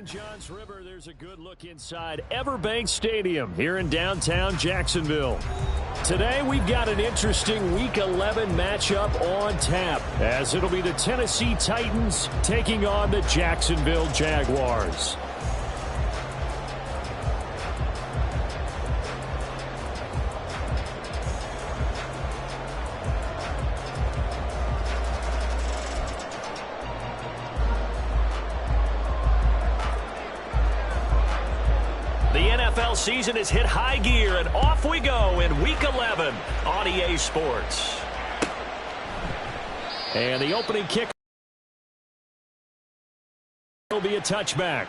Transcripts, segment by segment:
St. John's River, there's a good look inside Everbank Stadium here in downtown Jacksonville. Today we've got an interesting Week 11 matchup on tap, as it'll be the Tennessee Titans taking on the Jacksonville Jaguars. Season has hit high gear, and off we go in Week 11 on EA Sports. And the opening kick will be a touchback.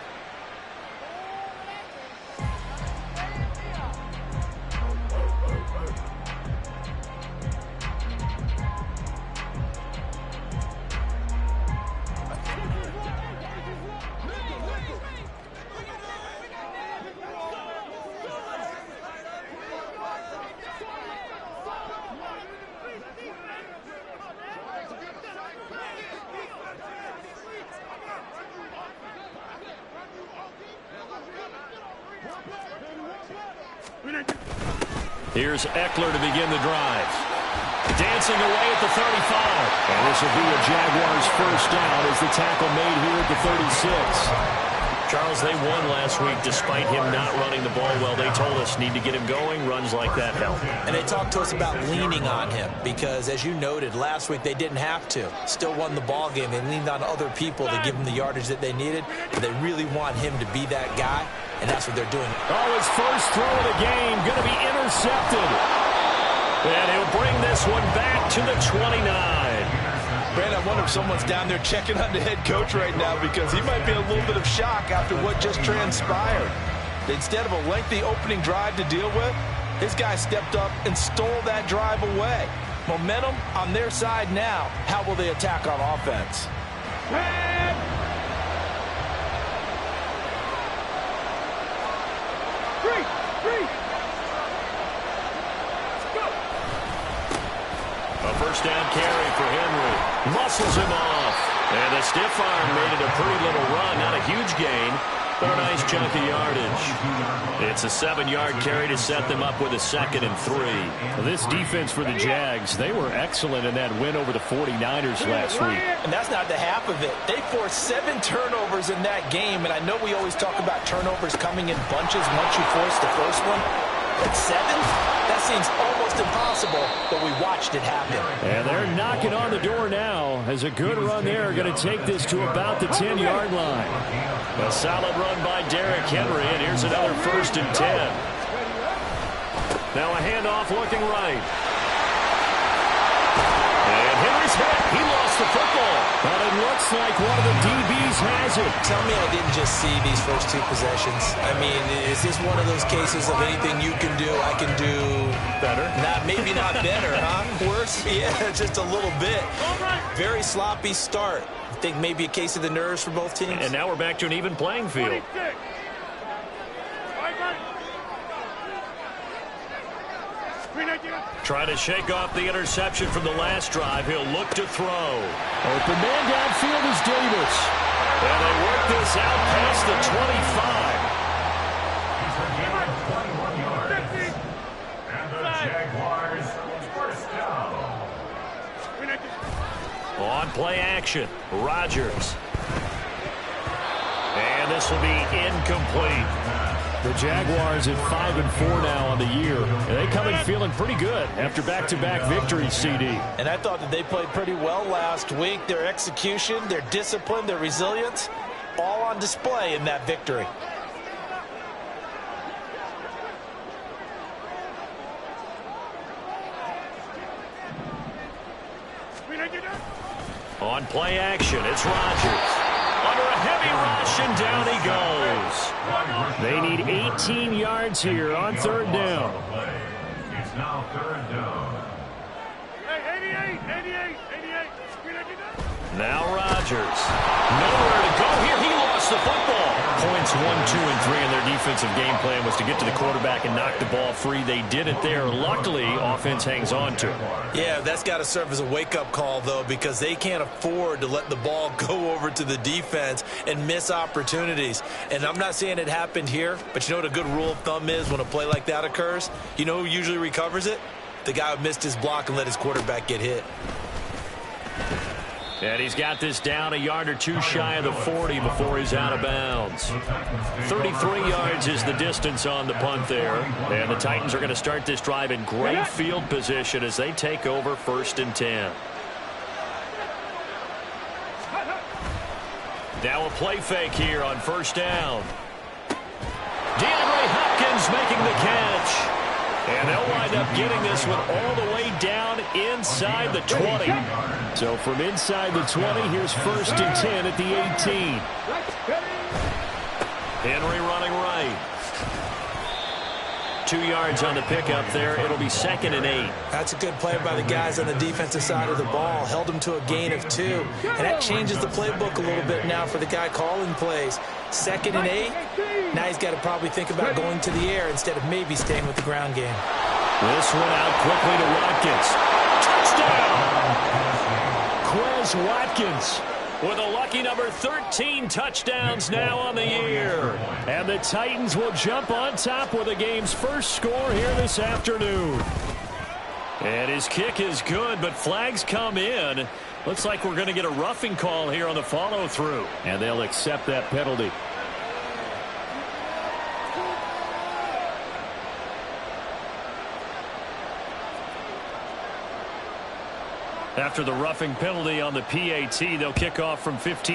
Here's Eckler to begin the drive. Dancing away at the 35. And this will be a Jaguars first down as the tackle made here at the 36. Charles, they won last week despite him not running the ball well. They told us need to get him going. Runs like that help. And they talked to us about leaning on him because, as you noted, last week they didn't have to. Still won the ball game. They leaned on other people to give them the yardage that they needed. But they really want him to be that guy, and that's what they're doing. Oh, his first throw of the game going to be intercepted. And he'll bring this one back to the 29. Brandon, I wonder if someone's down there checking on the head coach right now because he might be in a little bit of shock after what just transpired. Instead of a lengthy opening drive to deal with, his guy stepped up and stole that drive away. Momentum on their side now. How will they attack on offense? A first down carry for Henry. Muscles him off. And the stiff arm made it a pretty little run. Not a huge gain, but a nice chunk of yardage. It's a 7-yard carry to set them up with a 2nd and 3. Well, this defense for the Jags, they were excellent in that win over the 49ers last week. And that's not the half of it. They forced 7 turnovers in that game, and I know we always talk about turnovers coming in bunches once you force the first one. But 7? That seems almost impossible, but we watched it happen. And they're knocking on the door now as a good run there. Going to take this to about the 10-yard line. A solid run by Derrick Henry, and here's another 1st and 10. Now a handoff looking right. And Henry's hit. He lost the football. But it looks like one of the DBs has it. Tell me I didn't just see these first 2 possessions. I mean, is this one of those cases of anything you can do, I can do better? Maybe not better, huh? Worse? Yeah, just a little bit. Very sloppy start. I think maybe a case of the nerves for both teams. And now we're back to an even playing field. Trying to shake off the interception from the last drive. He'll look to throw. Open man downfield is Davis. And they work this out past the 25. And the Jaguars first down. On play action, Rodgers. And this will be incomplete. The Jaguars at 5-4 now on the year. And they come in feeling pretty good after back-to-back victories, CD. And I thought that they played pretty well last week. Their execution, their discipline, their resilience, all on display in that victory. On play action, it's Rodgers. Under a heavy rush, and down he goes. They need 18 yards here on 3rd down. It's now 3rd down. Now Rodgers. Nowhere to go here. He lost the football. Points 1, 2, and 3 in their defensive game plan was to get to the quarterback and knock the ball free. They did it there. Luckily, offense hangs on to it. Yeah, that's got to serve as a wake-up call, though, because they can't afford to let the ball go over to the defense and miss opportunities. And I'm not saying it happened here, but you know what a good rule of thumb is when a play like that occurs? You know who usually recovers it? The guy who missed his block and let his quarterback get hit. And he's got this down a yard or two shy of the 40 before he's out of bounds. 33 yards is the distance on the punt there. And the Titans are going to start this drive in great field position as they take over 1st and 10. Now a play fake here on 1st down. DeAndre Hopkins making the catch. And they'll wind up getting this one all the way down inside the 20. So from inside the 20, here's 1st and 10 at the 18. Henry running right. 2 yards on the pickup there. It'll be 2nd and 8. That's a good play by the guys on the defensive side of the ball. Held them to a gain of 2. And that changes the playbook a little bit now for the guy calling plays. 2nd and 8. Now he's got to probably think about going to the air instead of maybe staying with the ground game. This one out quickly to Watkins. Touchdown! Quez Watkins with a lucky number 13 touchdowns now on the year. And the Titans will jump on top with the game's first score here this afternoon. And his kick is good, but flags come in. Looks like we're going to get a roughing call here on the follow-through. And they'll accept that penalty. After the roughing penalty on the PAT, they'll kick off from 15.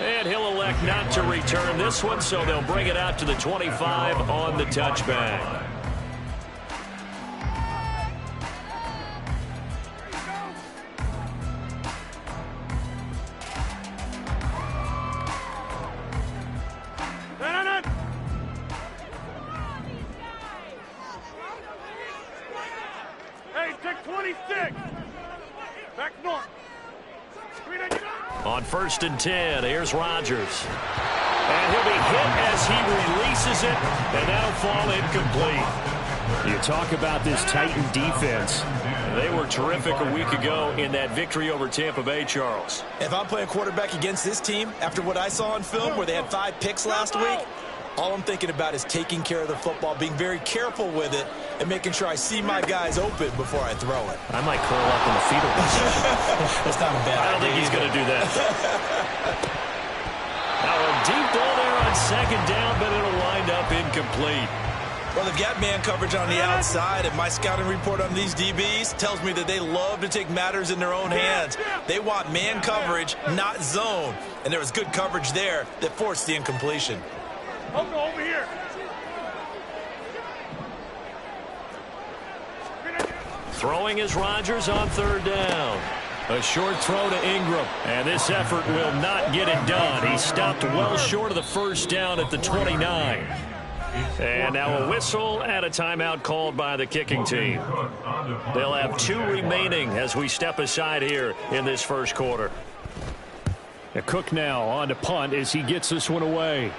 And he'll elect not to return this one, so they'll bring it out to the 25 on the touchback. On 1st and 10, here's Rodgers. And he'll be hit as he releases it, and that'll fall incomplete. You talk about this Titan defense. They were terrific a week ago in that victory over Tampa Bay, Charles. If I'm playing quarterback against this team, after what I saw on film where they had 5 picks last week, all I'm thinking about is taking care of the football, being very careful with it, and making sure I see my guys open before I throw it. I might curl up in the fetal position. That's not a bad idea. I don't think he's going to do that. Now a deep ball there on 2nd down, but it'll wind up incomplete. Well, they've got man coverage on the outside, and my scouting report on these DBs tells me that they love to take matters in their own hands. They want man coverage, not zone. And there was good coverage there that forced the incompletion. Over here. Throwing is Rodgers on 3rd down. A short throw to Ingram. And this effort will not get it done. He stopped well short of the 1st down at the 29. And now a whistle and a timeout called by the kicking team. They'll have 2 remaining as we step aside here in this 1st quarter. Cook now on to punt as he gets this one away.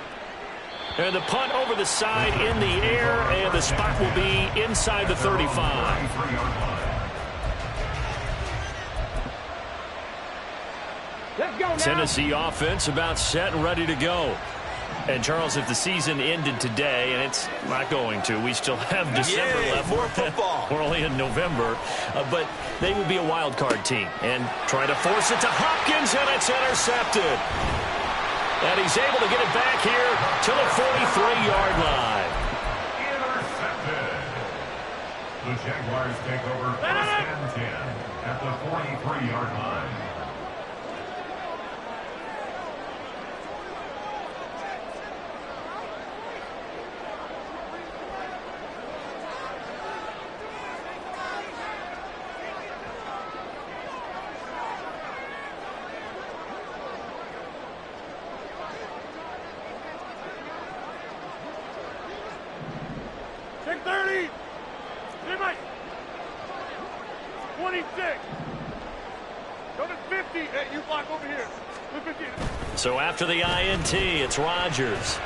And the punt over the side in the air, and the spot will be inside the 35. Tennessee offense about set and ready to go. And, Charles, if the season ended today, and it's not going to, we still have December left. More football. We're only in November. But they would be a wild card team and try to force it to Hopkins, and it's intercepted. And he's able to get it back here to the 43-yard line. Intercepted. The Jaguars take over 1st and 10 at the 43-yard line. Take 30. Hey, Mike. 26. Go to So after the INT, it's Rodgers.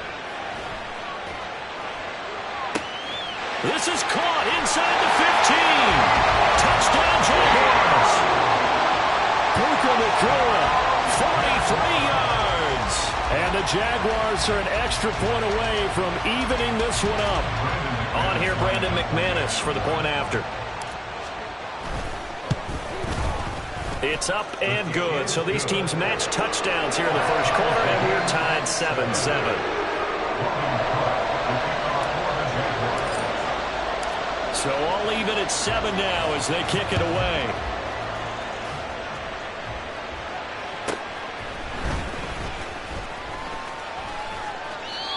This is caught inside the 15. Touchdown, Jaguars. Puka Nacua, 43 yards. And the Jaguars are an extra point away from evening this one up. On here, Brandon McManus for the point after. It's up and good. So these teams match touchdowns here in the first quarter, and we're tied 7-7. So all even at 7 now as they kick it away.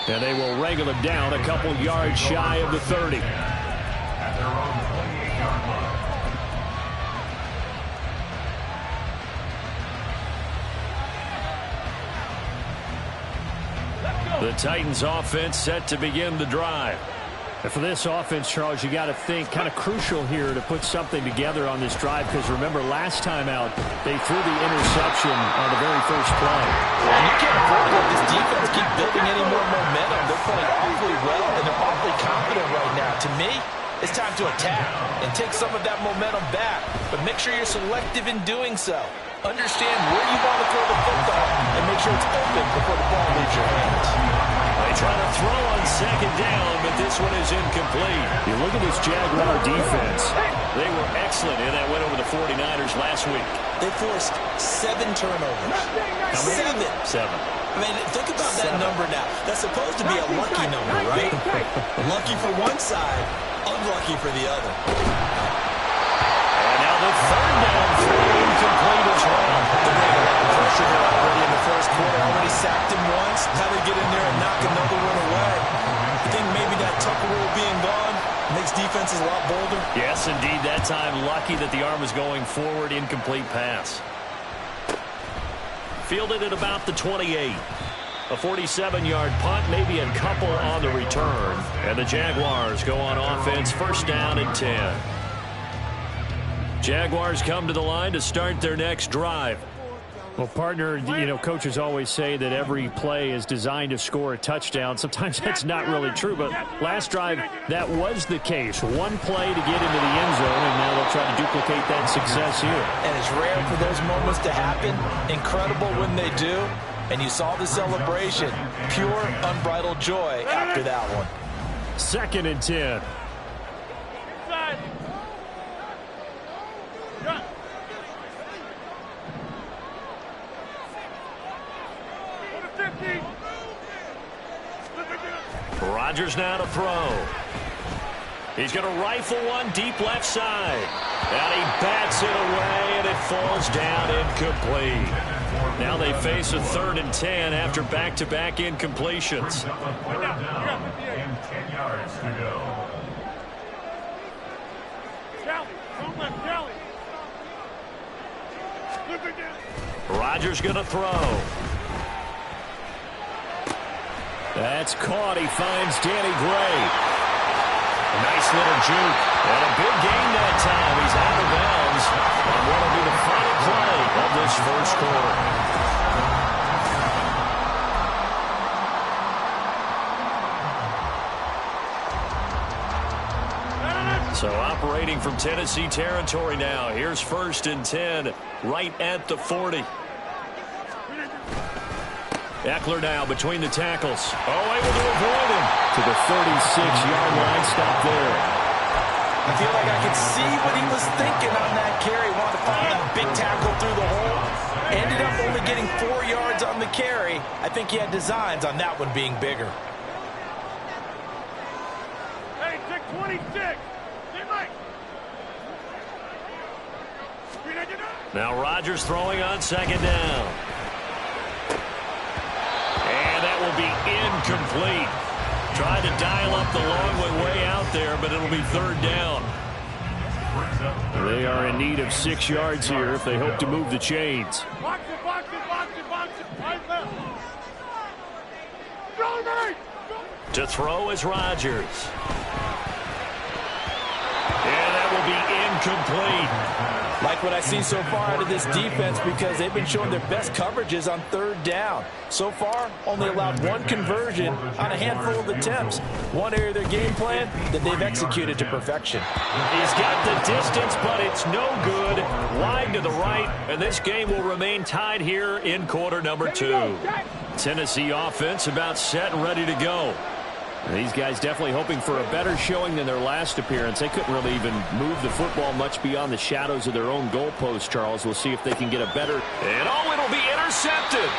And they will wrangle it down a couple yards shy of the 30. At their own 28-yard line. The Titans offense set to begin the drive. And for this offense, Charles, you got to think kind of crucial here to put something together on this drive, because remember last time out they threw the interception on the very first play. And you can't afford to let this defense keep building any more momentum. They're playing awfully well, and they're awfully confident right now. To me, it's time to attack and take some of that momentum back, but make sure you're selective in doing so. Understand where you want to throw the football and make sure it's open before the ball leaves your hands. They try to throw on second down, but this one is incomplete. You look at this Jaguar defense. They were excellent in that win over the 49ers last week. They forced 7 turnovers. How many? 7. I mean, think about that number now. That's supposed to be a lucky number, right? Lucky for one side, unlucky for the other. And now the third down throw incomplete as well. Pressure here already in the first quarter. Already sacked him once. How they get in there and knock another one away. I think maybe that Tucker rule being gone makes defenses a lot bolder. Yes, indeed. That time, lucky that the arm was going forward. Incomplete pass. Fielded at about the 28. A 47-yard punt, maybe a couple on the return. And the Jaguars go on offense, first down and 10. Jaguars come to the line to start their next drive. Well, partner, you know, coaches always say that every play is designed to score a touchdown. Sometimes that's not really true, but last drive, that was the case. One play to get into the end zone, and now they'll try to duplicate that success here. And it's rare for those moments to happen. Incredible when they do. And you saw the celebration. Pure, unbridled joy after that one. Second and 10. Rodgers now to throw. He's going to rifle one deep left side. And he bats it away, and it falls down incomplete. Now they face a 3rd and 10 after back-to-back incompletions. 10 yards to go. Rodgers going to throw. That's caught. He finds Danny Gray. A nice little juke. And a big gain that time. He's out of bounds. And what will be the final play of this first quarter. So operating from Tennessee territory now. Here's 1st and 10 right at the 40. Eckler now between the tackles. Oh, able to avoid him. To the 36-yard line. Stop there. I feel like I could see what he was thinking on that carry. Wanted to find that big tackle through the hole. Ended up only getting 4 yards on the carry. I think he had designs on that one being bigger. Hey, 26. Now Rodgers throwing on 2nd down. And that will be incomplete. Tried to dial up the long way out there, but it'll be 3rd down. They are in need of 6 yards here if they hope to move the chains. Box it, box it, box it, box it. Right left. To throw is Rodgers. And that will be incomplete. Like what I see so far out of this defense because they've been showing their best coverages on third down. So far, only allowed one conversion on a handful of attempts. One area of their game plan that they've executed to perfection. He's got the distance, but it's no good. Wide to the right, and this game will remain tied here in quarter number 2. Tennessee offense about set and ready to go. These guys definitely hoping for a better showing than their last appearance. They couldn't really even move the football much beyond the shadows of their own goalpost, Charles. We'll see if they can get a better... And it'll be intercepted.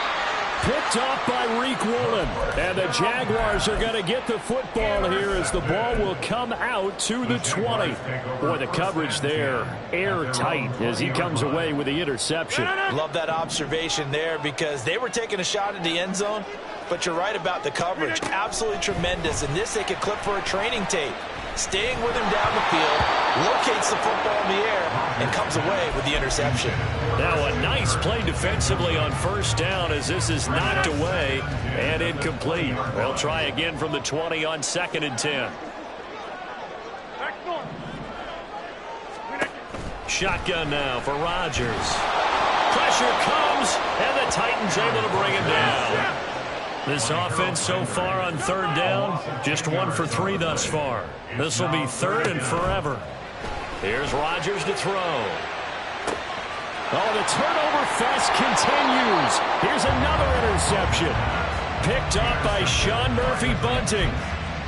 Picked off by Reek Woolen. And the Jaguars are going to get the football here as the ball will come out to the 20. Boy, the coverage there, airtight as he comes away with the interception. Love that observation there because they were taking a shot at the end zone, but you're right about the coverage. Absolutely tremendous. And this they could clip for a training tape. Staying with him down the field, locates the football in the air, and comes away with the interception. Now a nice play defensively on first down as this is knocked away and incomplete. They'll try again from the 20 on 2nd and 10. Shotgun now for Rodgers. Pressure comes, and the Titans able to bring him down. This offense so far on third down, just 1 for 3 thus far. This will be 3rd and forever. Here's Rodgers to throw. Oh, the turnover fest continues. Here's another interception. Picked up by Sean Murphy-Bunting.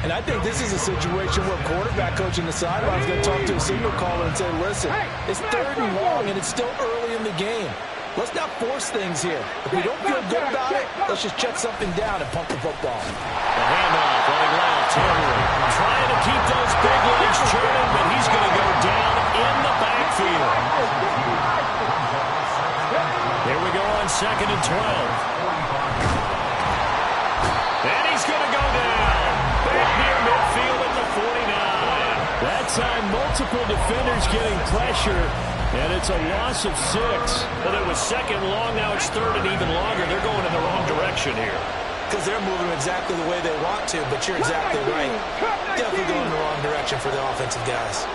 And I think this is a situation where quarterback coach in the sideline is going to talk to a signal caller and say, listen, it's 3rd and long, and it's still early in the game. Let's not force things here. If we don't feel good about it, let's just check something down and pump the football. The handoff running left. Henry trying to keep those big legs churning, but he's going to go down in the backfield. Here we go on 2nd and 12. And he's going to go down. Back near midfield at the 49. That time, multiple defenders getting pressure. And it's a loss of 6. Well, it was 2nd long. Now it's 3rd and even longer. They're going in the wrong direction here. Because they're moving exactly the way they want to, but you're exactly right. Definitely going in the wrong direction for the offensive guys.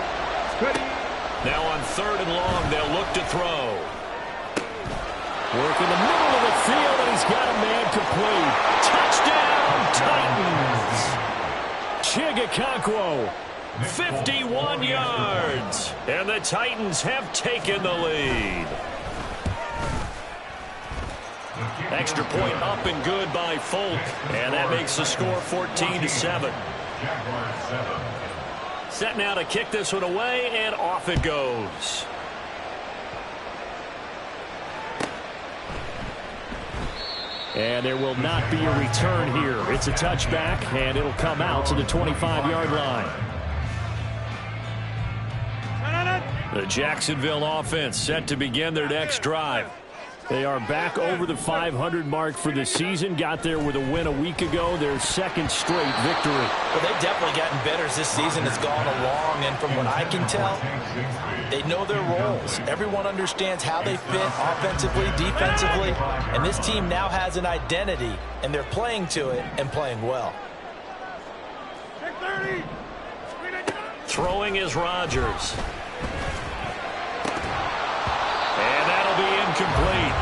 Now on 3rd and long, they'll look to throw. Work in the middle of the field, and he's got a man complete. Touchdown, Titans! Chigakonkwo. 51 yards, and the Titans have taken the lead. Extra point up and good by Folk, and that makes the score 14-7. Set now to kick this one away, and off it goes. And there will not be a return here. It's a touchback, and it'll come out to the 25-yard line. The Jacksonville offense set to begin their next drive. They are back over the 500 mark for the season. Got there with a win a week ago. Their 2nd straight victory. Well, they've definitely gotten better as this season has gone along. And from what I can tell, they know their roles. Everyone understands how they fit offensively, defensively. And this team now has an identity, and they're playing to it and playing well. Throwing is Rodgers. And that'll be incomplete.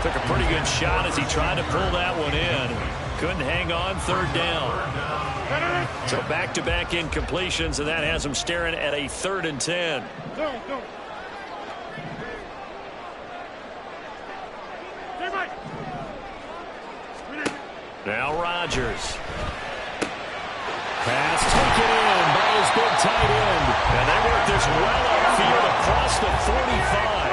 Took a pretty good shot as he tried to pull that one in. Couldn't hang on 3rd down. So back-to-back incompletions, and that has him staring at a 3rd and 10. Now Rodgers. Pass taken in by his big tight end. And they work this well upfield across the 45.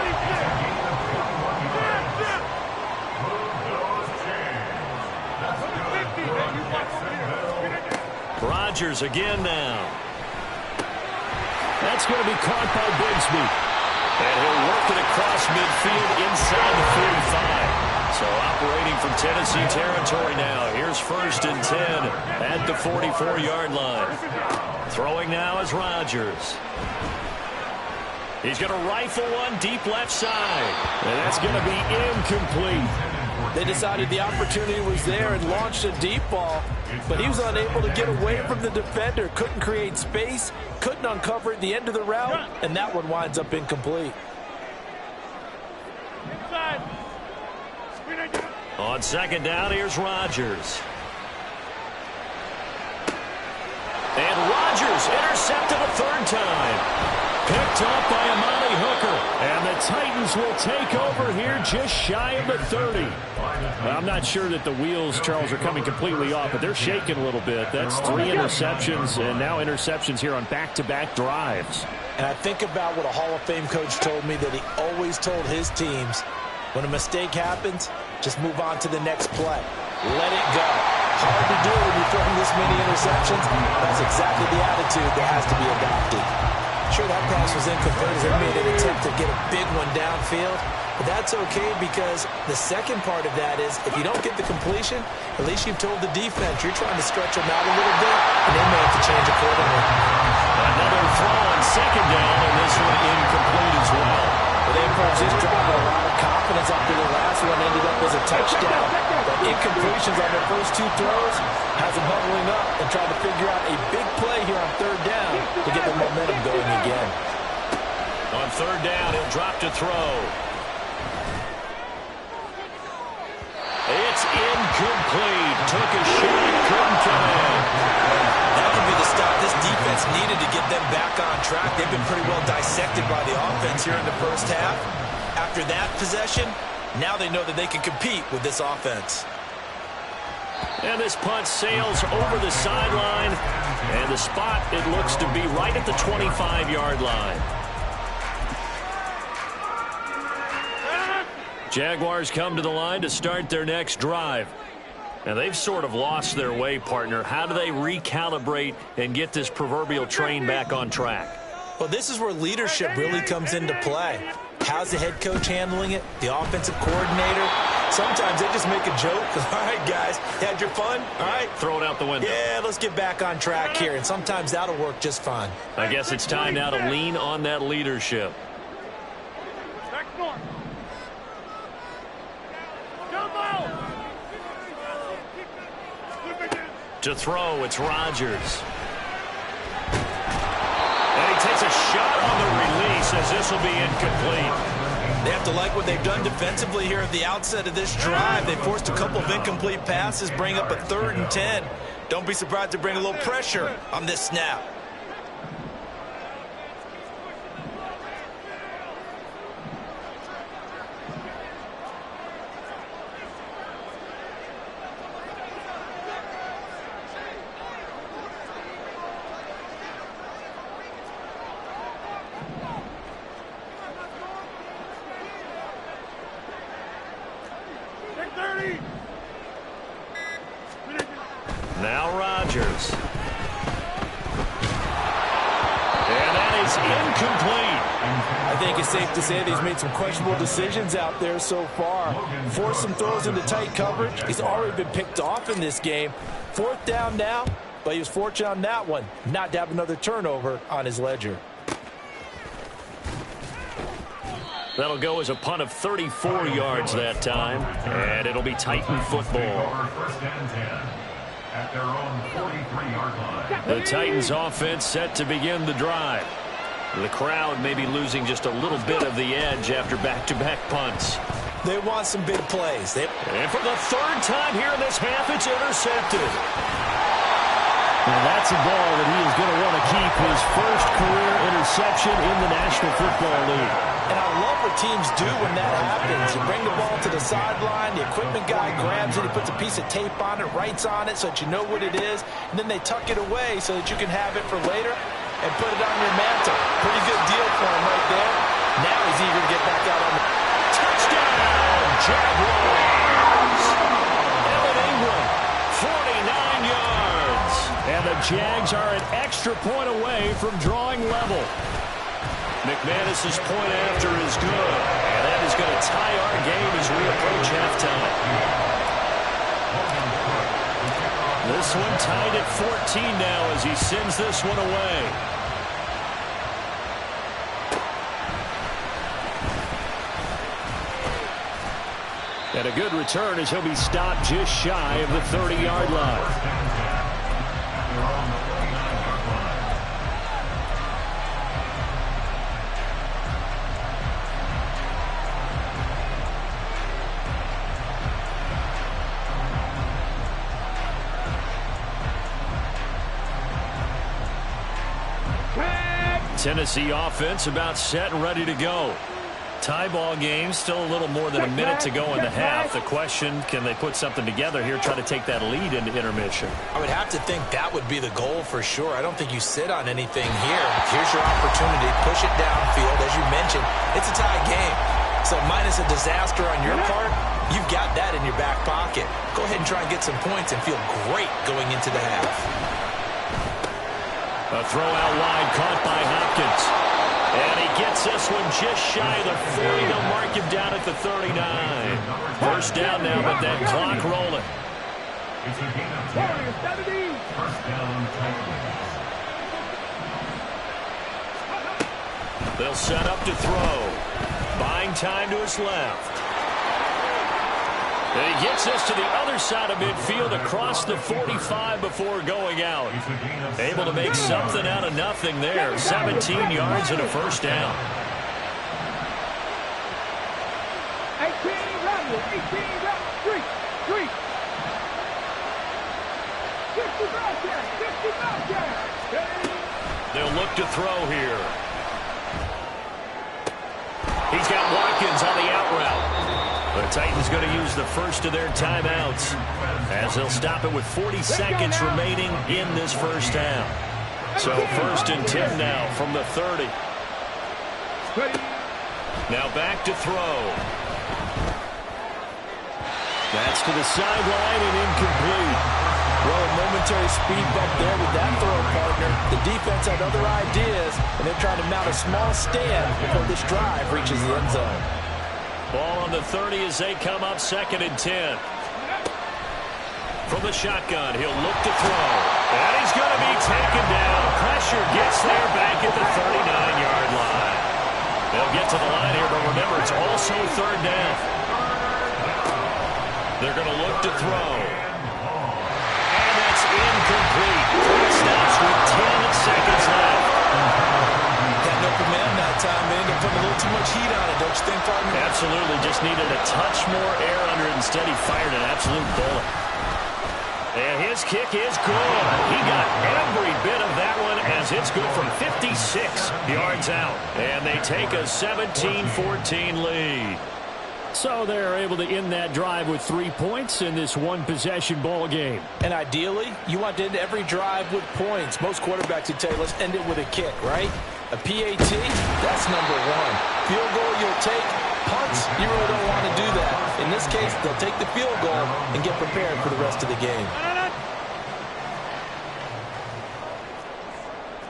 Rodgers again now. That's going to be caught by Bigsby. And he'll work it across midfield inside the 45. So operating from Tennessee territory now. Here's 1st and 10 at the 44-yard line. Throwing now is Rodgers. He's going to rifle one deep left side. And that's going to be incomplete. They decided the opportunity was there and launched a deep ball, but he was unable to get away from the defender. Couldn't create space, couldn't uncover at the end of the route, and that one winds up incomplete. On second down, here's Rodgers. And Rodgers intercepted a third time. Picked up by Amani Hooker. And the Titans will take over here just shy of the 30. Well, I'm not sure that the wheels, Charles, are coming completely off, but they're shaking a little bit. That's 3 interceptions and now interceptions here on back-to-back drives. And I think about what a Hall of Fame coach told me, that he always told his teams, when a mistake happens, just move on to the next play. Let it go. Hard to do when you're throwing this many interceptions. That's exactly the attitude that has to be adopted. Sure, that pass was incomplete as they made an attempt to get a big one downfield. But that's okay, because the second part of that is, if you don't get the completion, at least you've told the defense you're trying to stretch them out a little bit, and they may have to change accordingly. Another throw on second down, and this one incomplete as well. Well, they approached this drive with a lot of confidence after the last one ended up as a touchdown. But incompletions on their first 2 throws has them huddling up and trying to figure out a big play here on third down to get the momentum going again. On third down, he'll drop to throw. It's incomplete. Took a shot, couldn't connect. That could be the stop this defense needed to get them back on track. They've been pretty well dissected by the offense here in the first half. After that possession, now they know that they can compete with this offense. And this punt sails over the sideline. And the spot, it looks to be right at the 25-yard line. Jaguars come to the line to start their next drive. And they've sort of lost their way, partner. How do they recalibrate and get this proverbial train back on track? Well, this is where leadership really comes into play. How's the head coach handling it? The offensive coordinator? Sometimes they just make a joke. All right, guys, had your fun? All right. Throw it out the window. Yeah, let's get back on track here. And sometimes that'll work just fine. I guess it's time now to lean on that leadership. Back north. Jump out. To throw, it's Rodgers. And he takes a shot on the release as this will be incomplete. They have to like what they've done defensively here at the outset of this drive. They forced a couple of incomplete passes, bring up a 3rd and 10. Don't be surprised to bring a little pressure on this snap. Now Rodgers. And that is incomplete. I think it's safe to say that he's made some questionable decisions out there so far. Forced some throws into tight coverage. He's already been picked off in this game. 4th down now, but he was fortunate on that one not to have another turnover on his ledger. That'll go as a punt of 34 yards that time. And it'll be Titan football. At their own 43-yard line. The Titans offense set to begin the drive. The crowd may be losing just a little bit of the edge after back-to-back punts. They want some big plays. And for the 3rd time here in this half, it's intercepted. Now that's a ball that he is going to want to keep, his first career interception in the National Football League. And I love what teams do when that happens. You bring the ball to the sideline, the equipment guy grabs it, he puts a piece of tape on it, writes on it so that you know what it is, and then they tuck it away so that you can have it for later and put it on your mantle. Pretty good deal for him right there. Now he's eager to get back out on the Touchdown, Jaguars! Evan Ingram, 49 yards. And the Jags are an extra point away from drawing level. McManus's point after is good. And that is going to tie our game as we approach halftime. This one tied at 14 now as he sends this one away. And a good return as he'll be stopped just shy of the 30-yard line. Tennessee offense about set and ready to go. Tie ball game, still a little more than a minute to go in the half. The question, can they put something together here, try to take that lead into intermission? I would have to think that would be the goal for sure. I don't think you sit on anything here. Here's your opportunity. Push it downfield. As you mentioned, it's a tie game. So minus a disaster on your part, you've got that in your back pocket. Go ahead and try and get some points and feel great going into the half. A throw out wide caught by Hopkins. And he gets this one just shy of the 40. They'll mark him down at the 39. First down now, but that clock rolling. It's a gain of 10. First down, Titans. They'll set up to throw. Buying time to his left. And he gets this to the other side of midfield across the 45 before going out. Able to make something out of nothing there. 17 yards and a first down. 18 round, 3. 50 back there. They'll look to throw here. He's got Watkins on the out route. The Titans going to use the first of their timeouts as they'll stop it with 40 seconds remaining in this first half. So first and 10 now from the 30. Now back to throw. That's to the sideline and incomplete. Well, a momentary speed bump there with that throw, partner. The defense had other ideas, and they're trying to mount a small stand before this drive reaches the end zone. Ball on the 30 as they come up second and 10. From the shotgun, he'll look to throw. And he's going to be taken down. Pressure gets there back at the 39-yard line. They'll get to the line here, but remember, it's also third down. They're going to look to throw. And that's incomplete. Clock stops with 10 seconds left. Had no command that time, man. They're putting a little too much heat on it, don't you think, partner? Absolutely. Just needed a touch more air under it. Instead, he fired an absolute bullet. And his kick is good. He got every bit of that one as it's good from 56 yards out. And they take a 17-14 lead. So they're able to end that drive with 3 points in this one-possession ball game. And ideally, you want to end every drive with points. Most quarterbacks would tell you, let's end it with a kick, right? A PAT, that's number one. Field goal you'll take. Punts, you really don't want to do that. In this case, they'll take the field goal and get prepared for the rest of the game.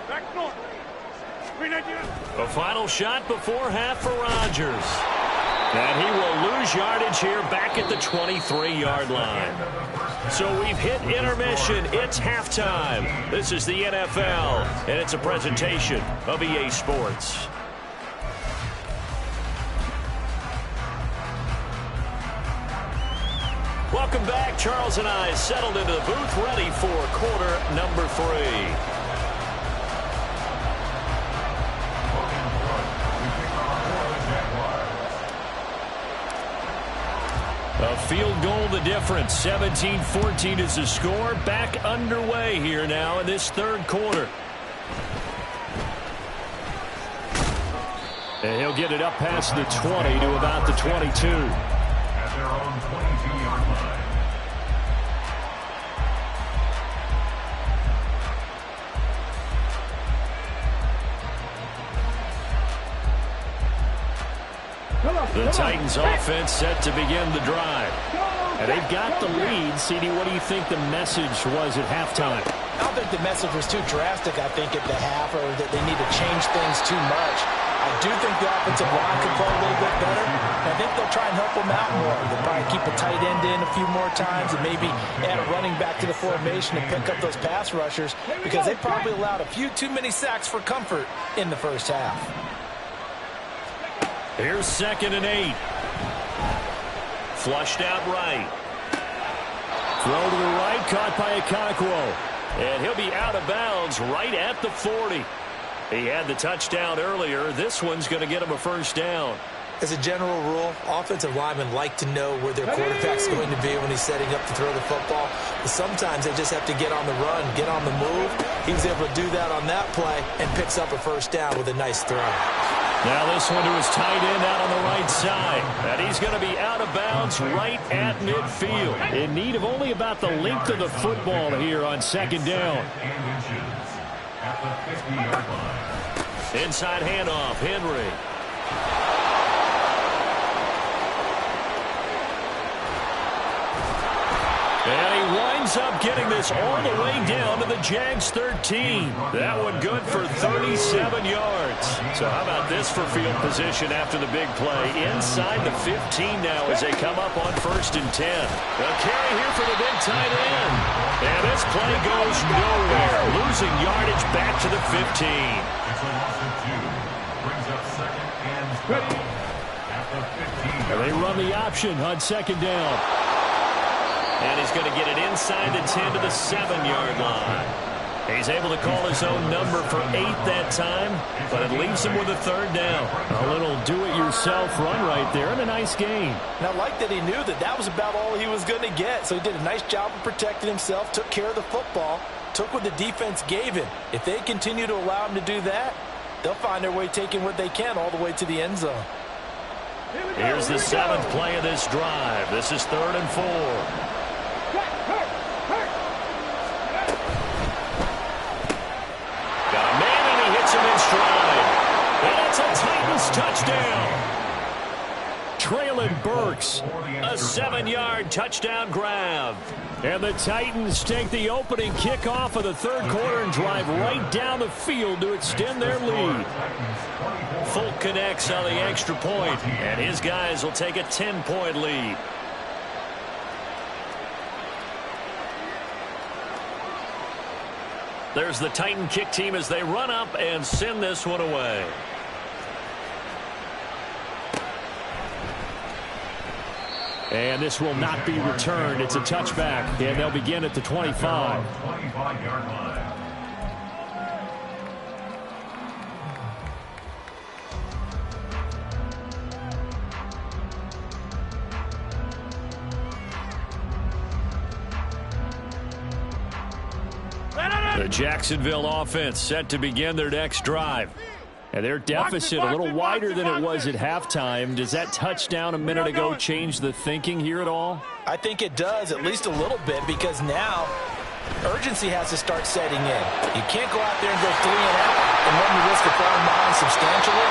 Back north. A final shot before half for Rodgers. And he will lose yardage here back at the 23-yard line. So we've hit intermission. It's halftime. This is the NFL, and it's a presentation of EA Sports. Welcome back. Charles and I settled into the booth, ready for quarter number 3. A field goal the difference. 17-14 is the score. Back underway here now in this third quarter. And he'll get it up past the 20 to about the 22. At their own 22-yard line. The Titans offense set to begin the drive. And they've got the lead. CD, what do you think the message was at halftime? I don't think the message was too drastic, I think, at the half, or that they need to change things too much. I do think the offensive line could play a little bit better. And I think they'll try and help them out more. They'll probably keep a tight end in a few more times and maybe add a running back to the formation and pick up those pass rushers, because they probably allowed a few too many sacks for comfort in the first half. Here's 2nd and 8. Flushed out right. Throw to the right, caught by Okonkwo. And he'll be out of bounds right at the 40. He had the touchdown earlier. This one's going to get him a first down. As a general rule, offensive linemen like to know where their quarterback's going to be when he's setting up to throw the football. But sometimes they just have to get on the run, get on the move. He was able to do that on that play and picks up a first down with a nice throw. Now this one to his tight end out on the right side. And he's going to be out of bounds right at midfield. In need of only about the length of the football here on second down. At the 50-yard line. Inside handoff, Henry. And he winds up getting this all the way down to the Jags 13. That one good for 37 yards. So how about this for field position after the big play? Inside the 15 now as they come up on 1st and 10. A carry here for the big tight end. And this play goes nowhere. Losing yardage back to the 15. It's a loss of 2. Brings up 2nd and 3. At the 15. And they run the option on 2nd down. And he's going to get it inside the 10 to the 7-yard line. He's able to call his own number for 8 that time, but it leaves him with a 3rd down. A little do-it-yourself run right there and a nice gain. And I like that he knew that that was about all he was going to get. So he did a nice job of protecting himself, took care of the football, took what the defense gave him. If they continue to allow him to do that, they'll find their way taking what they can all the way to the end zone. Here's the 7th play of this drive. This is 3rd and 4. Got a man and he hits him in stride. And it's a Titans touchdown. Traylon Burks. A 7-yard touchdown grab. And the Titans take the opening kickoff of the 3rd quarter and drive right down the field to extend their lead. Folk connects on the extra point, and his guys will take a 10-point lead. There's the Titan kick team as they run up and send this one away. And this will not be returned. It's a touchback, and they'll begin at the 25. 25-yard line. The Jacksonville offense set to begin their next drive. And their deficit a little wider than it was at halftime. Does that touchdown a minute ago change the thinking here at all? I think it does, at least a little bit, because now urgency has to start setting in. You can't go out there and go 3 and out and run the risk of falling behind substantially,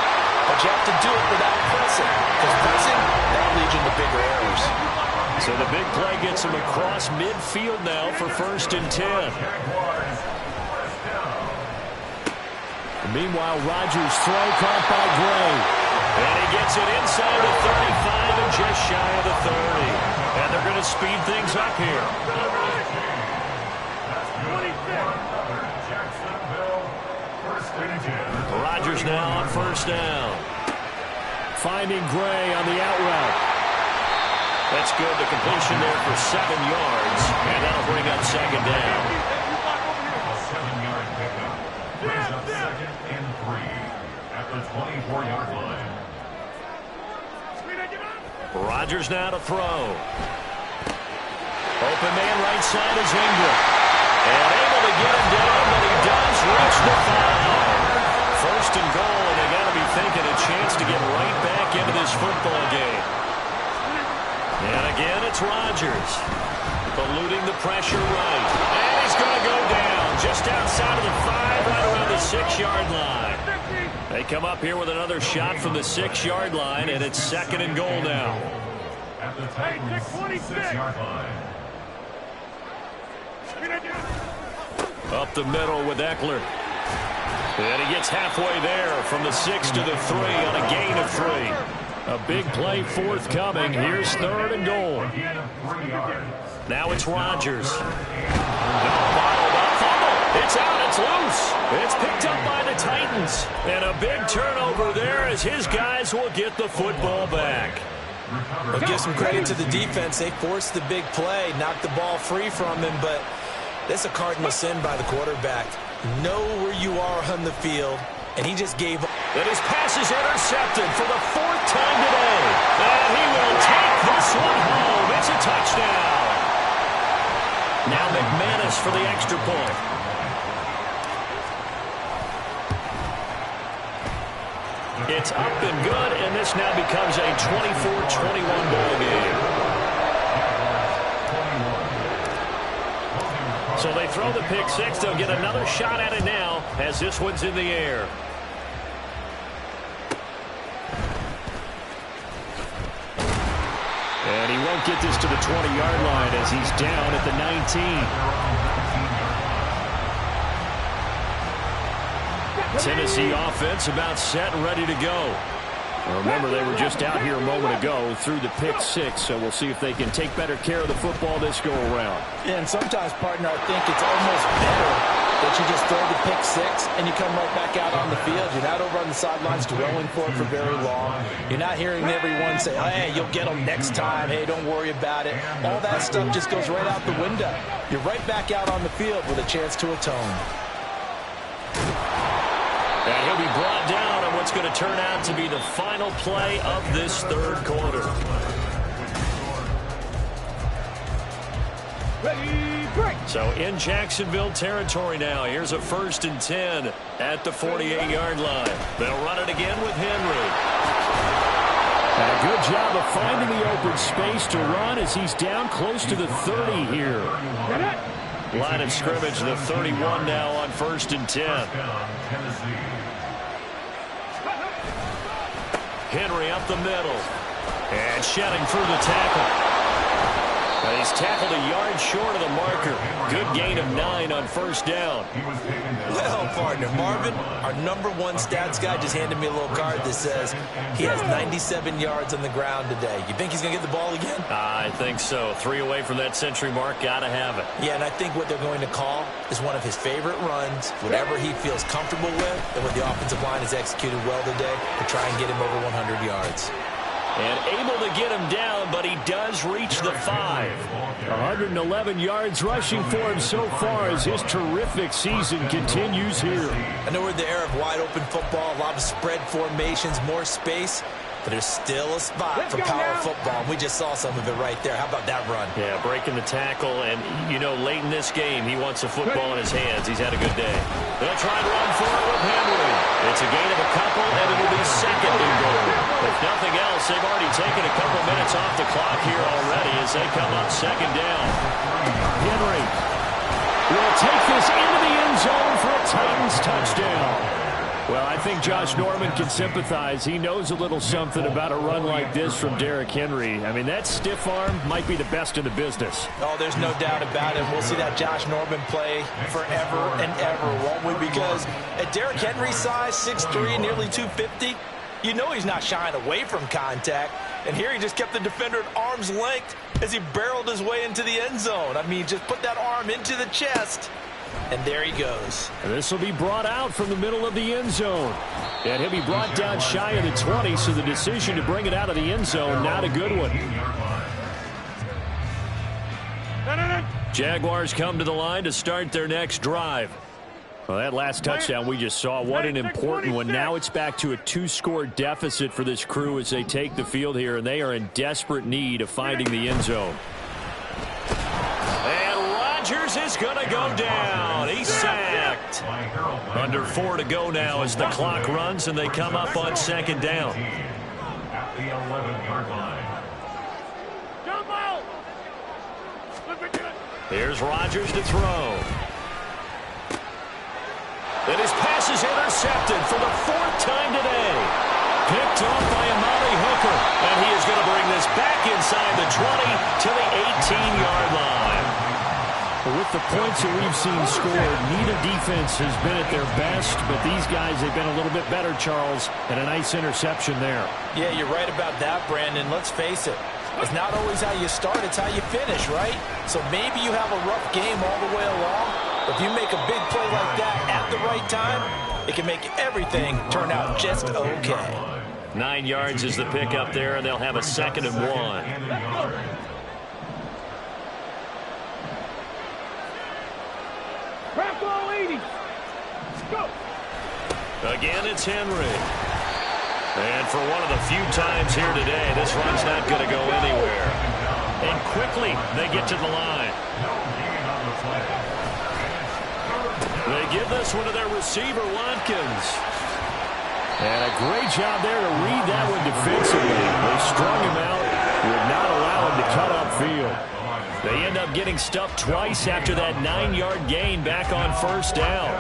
but you have to do it without pressing, because pressing, that'll lead you into bigger errors. So the big play gets him across midfield now for 1st and 10. Meanwhile, Rodgers' throw caught by Gray. And he gets it inside the 35 and just shy of the 30. And they're going to speed things up here. Rodgers now on 1st down. Finding Gray on the out route. That's good. The completion there for 7 yards. And that'll bring up 2nd down. A 7-yard pickup. Brings up 2nd and 3 at the 24-yard line. Rodgers now to throw. Open man right side is Ingram. And able to get him down, but he does reach the 5. 1st and goal, and they got to be thinking a chance to get right back into this football game. And again, it's Rodgers. Eluding the pressure right. And he's going to go down just outside of the 5, right around the 6-yard line. They come up here with another shot from the 6-yard line, and it's 2nd and goal now. At the Titans' 6-yard line. Up the middle with Eckler. And he gets halfway there from the 6 to the 3 on a gain of 3. A big play forthcoming. Here's 3rd and goal. Now it's Rodgers. It's out. It's loose. It's picked up by the Titans. And a big turnover there as his guys will get the football back. I'll give some credit to the defense. They forced the big play, knocked the ball free from him, but that's a cardinal sin by the quarterback. Know where you are on the field, and he just gave up. And his pass is intercepted for the 4th time today. And he will take this one home. It's a touchdown. Now McManus for the extra point. It's up and good, and this now becomes a 24-21 ball game. So they throw the pick six. They'll get another shot at it now as this one's in the air. And he won't get this to the 20-yard line as he's down at the 19. Tennessee offense about set and ready to go. Remember, they were just out here a moment ago through the pick six, so we'll see if they can take better care of the football this go-around. Yeah, and sometimes, partner, I think it's almost better that you just throw the pick six and you come right back out on the field. You're not over on the sidelines dwelling for it for very long. You're not hearing everyone say, hey, you'll get them next time. Hey, don't worry about it. All that stuff just goes right out the window. You're right back out on the field with a chance to atone. And he'll be brought down on what's going to turn out to be the final play of this third quarter. Ready, break. So in Jacksonville territory now. Here's a 1st and 10 at the 48-yard line. They'll run it again with Henry. And a good job of finding the open space to run as he's down close to the 30 here. Line of scrimmage, the 31 now on 1st and 10. Henry up the middle. And shedding through the tackle. And he's tackled a yard short of the marker. Good gain of 9 on 1st down. Well, partner, Marvin, our #1 stats guy just handed me a little card that says he has 97 yards on the ground today. You think he's going to get the ball again? I think so. 3 away from that century mark. Got to have it. Yeah, and I think what they're going to call is one of his favorite runs, whatever he feels comfortable with, and what the offensive line has executed well today to try and get him over 100 yards. And able to get him down, but he does reach the 5. 111 yards rushing for him so far as his terrific season continues here. I know we're in the era of wide-open football, a lot of spread formations, more space, but there's still a spot for power football. We just saw some of it right there. How about that run? Yeah, breaking the tackle, and, you know, late in this game, he wants the football in his hands. He's had a good day. They'll try and run for it with Henry. It's a gain of a couple, and it'll be 2nd and goal. If nothing else, they've already taken a couple minutes off the clock here already as they come up 2nd down. Henry will take this into the end zone for a Titans touchdown. Well, I think Josh Norman can sympathize. He knows a little something about a run like this from Derrick Henry. I mean, that stiff arm might be the best in the business. Oh, there's no doubt about it. We'll see that Josh Norman play forever and ever, won't we? Because at Derrick Henry's size, 6'3", nearly 250, you know he's not shying away from contact. And here he just kept the defender at arm's length as he barreled his way into the end zone. I mean, just put that arm into the chest. And there he goes. And this will be brought out from the middle of the end zone. And he'll be brought down shy of the 20, so the decision to bring it out of the end zone, not a good one. Jaguars come to the line to start their next drive. Well, that last touchdown we just saw, what an important one. Now it's back to a 2-score deficit for this crew as they take the field here, and they are in desperate need of finding the end zone. Rodgers is going to go down. He's sacked. Under 4 to go now as the clock runs and they come up on 2nd down. At the 11-yard line. Here's Rodgers to throw. And his pass is intercepted for the 4th time today. Picked off by Amari Hooker. And he is going to bring this back inside the 20 to the 18-yard line. With the points that we've seen scored, neither defense has been at their best, but these guys, they've been a little bit better, Charles, and a nice interception there. Yeah, you're right about that, Brandon. Let's face it. It's not always how you start, it's how you finish, right? So maybe you have a rough game all the way along, but if you make a big play like that at the right time, it can make everything turn out just okay. 9 yards is the pickup there, and they'll have a 2nd and 1. Again, it's Henry. And for one of the few times here today, this run's not going to go anywhere. And quickly, they get to the line. They give this one to their receiver, Watkins. And a great job there to read that one defensively. They strung him out, would not allow him to cut upfield. They end up getting stuffed twice after that 9-yard gain back on first down.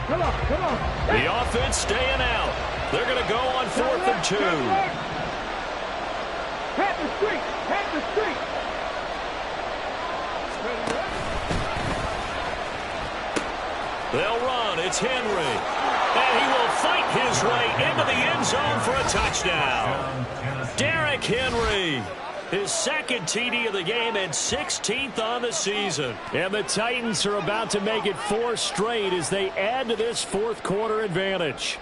Come on. The offense staying out. They're going to go on 4th and 2. Pat the street. They'll run. It's Henry. And he will fight his way into the end zone for a touchdown. Derrick Henry, his second TD of the game and 16th on the season. And the Titans are about to make it 4 straight as they add to this fourth quarter advantage.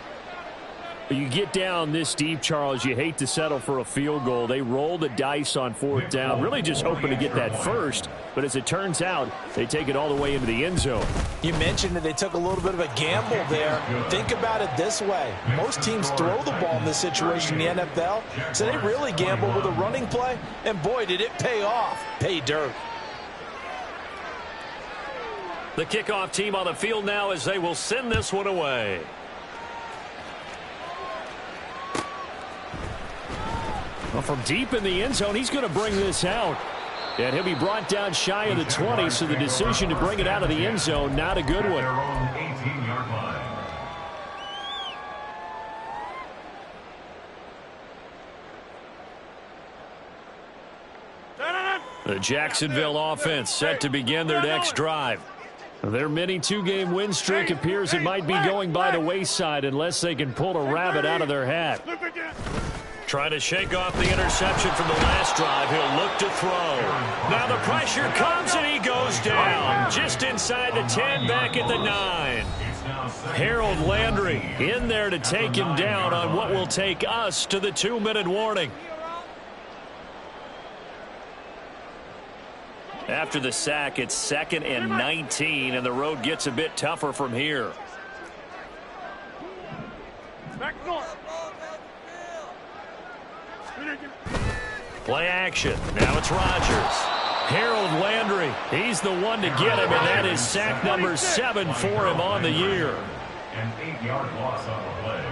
You get down this deep, Charles, you hate to settle for a field goal. They roll the dice on 4th down, really just hoping to get that first. But as it turns out, they take it all the way into the end zone. You mentioned that they took a little bit of a gamble there. Think about it this way. Most teams throw the ball in this situation in the NFL, so they really gamble with a running play. And boy, did it pay off. Pay dirt. The kickoff team on the field now as they will send this one away. Well, from deep in the end zone, he's going to bring this out. And he'll be brought down shy of the 20, so the decision to bring it out of the end zone, not a good one. The Jacksonville offense set to begin their next drive. Their mini 2-game win streak appears it might be going by the wayside unless they can pull a rabbit out of their hat. Trying to shake off the interception from the last drive. He'll look to throw. Now the pressure comes and he goes down. Just inside the 10, back at the 9. Harold Landry in there to take him down on what will take us to the 2-minute warning. After the sack, it's 2nd and 19, and the road gets a bit tougher from here. Play action. Now it's Rodgers. Harold Landry. He's the one to get him, and that is sack number 7 for him on the year. An 8-yard loss on the play.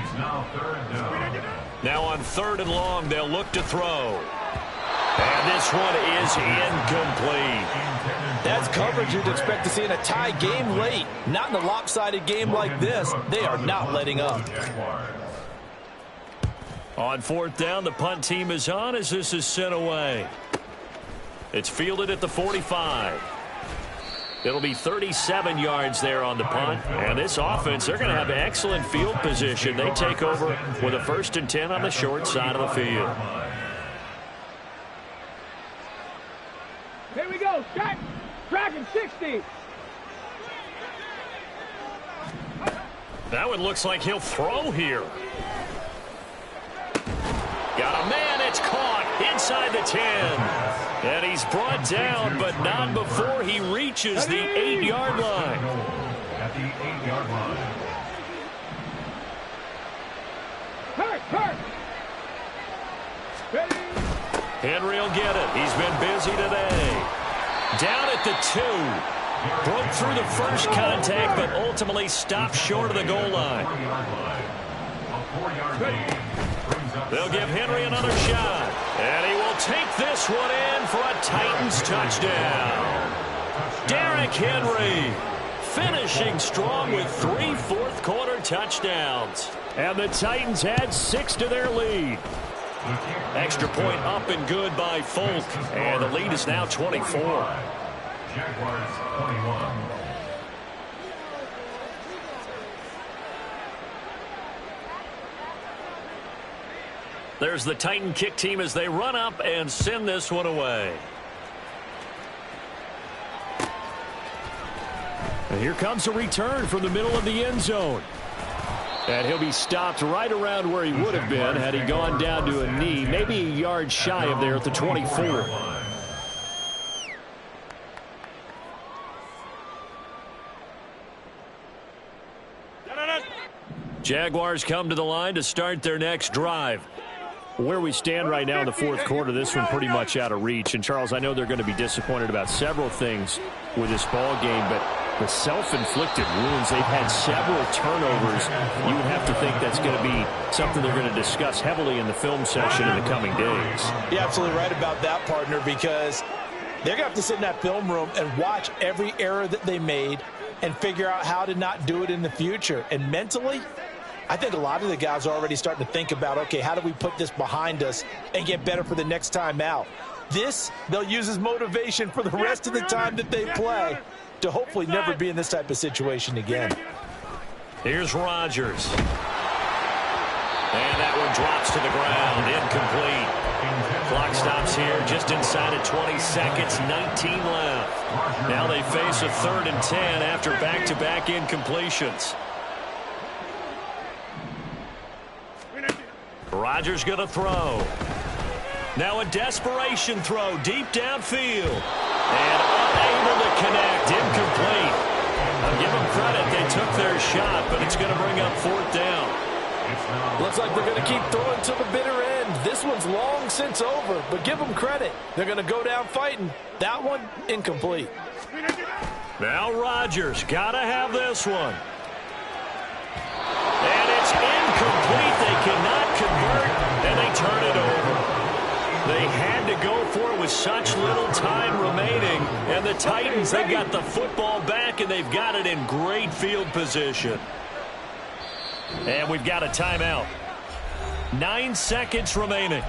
It's now 3rd down. Now on 3rd and long, they'll look to throw. And this one is incomplete. That's coverage you'd expect to see in a tie game late. Not in a lopsided game like this. They are not letting up. On 4th down, the punt team is on as this is sent away. It's fielded at the 45. It'll be 37 yards there on the punt. And this offense, they're going to have excellent field position. They take over with a 1st and 10 on the short side of the field. Here we go. Dragon 60. That one looks like he'll throw here. Got a man, it's caught inside the 10. And he's brought down, but not before he reaches the 8-yard line. At the 8-yard line. Hurt. Ready. Henry will get it. He's been busy today. Down at the 2. Broke through the first contact, but ultimately stopped short of the goal line. A 4-yard gain. They'll give Henry another shot. And he will take this one in for a Titans touchdown. Derrick Henry finishing strong with 3 fourth-quarter touchdowns. And the Titans add 6 to their lead. Extra point up and good by Folk. And the lead is now 24. Jaguars 21. There's the Titan kick team as they run up and send this one away. And here comes a return from the middle of the end zone. And he'll be stopped right around where he would have been had he gone down to a knee, maybe a yard shy of there at the 24. Jaguars come to the line to start their next drive. Where we stand right now in the fourth quarter, this one pretty much out of reach. And, Charles, I know they're going to be disappointed about several things with this ball game, but the self-inflicted wounds, they've had several turnovers. You would have to think that's going to be something they're going to discuss heavily in the film session in the coming days. You're absolutely right about that, partner, because they're going to have to sit in that film room and watch every error that they made and figure out how to not do it in the future. And mentally, I think a lot of the guys are already starting to think about, okay, how do we put this behind us and get better for the next time out? This, they'll use as motivation for the rest of the time that they play to hopefully never be in this type of situation again. Here's Rodgers. And that one drops to the ground, incomplete. Clock stops here just inside of 20 seconds, 19 left. Now they face a 3rd and 10 after back-to-back incompletions. Rodgers going to throw. Now a desperation throw deep downfield. And unable to connect, incomplete. I'll give them credit. They took their shot, but it's going to bring up 4th down. Looks like they're going to keep throwing to the bitter end. This one's long since over, but give them credit. They're going to go down fighting. That one, incomplete. Now Rodgers, got to have this one. And it's incomplete. They cannot convert, and they turn it over. They had to go for it with such little time remaining. And the Titans, they've got the football back, and they've got it in great field position. And we've got a timeout. 9 seconds remaining.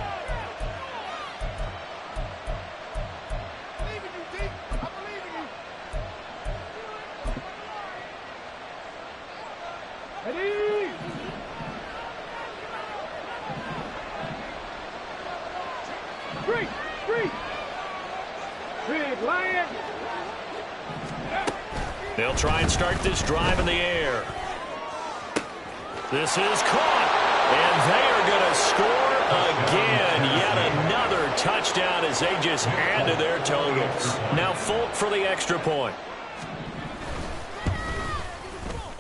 They'll try and start this drive in the air. This is caught, and they are going to score again. Yet another touchdown as they just add to their totals. Now Folk for the extra point.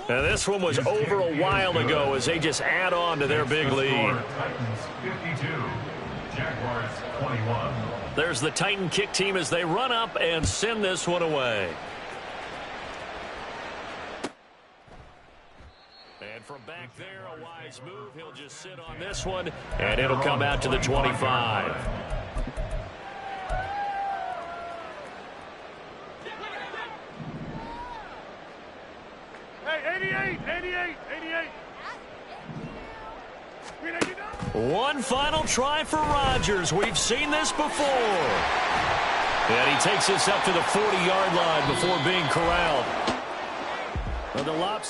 Now this one was over a while ago as they just add on to their big lead. Titans 52, Jaguars 21. There's the Titan kick team as they run up and send this one away. And from back there, a wise move. He'll just sit on this one, and it'll come out to the 25. Hey, 88. One final try for Rodgers. We've seen this before. And he takes this up to the 40-yard line before being corralled. The lopsided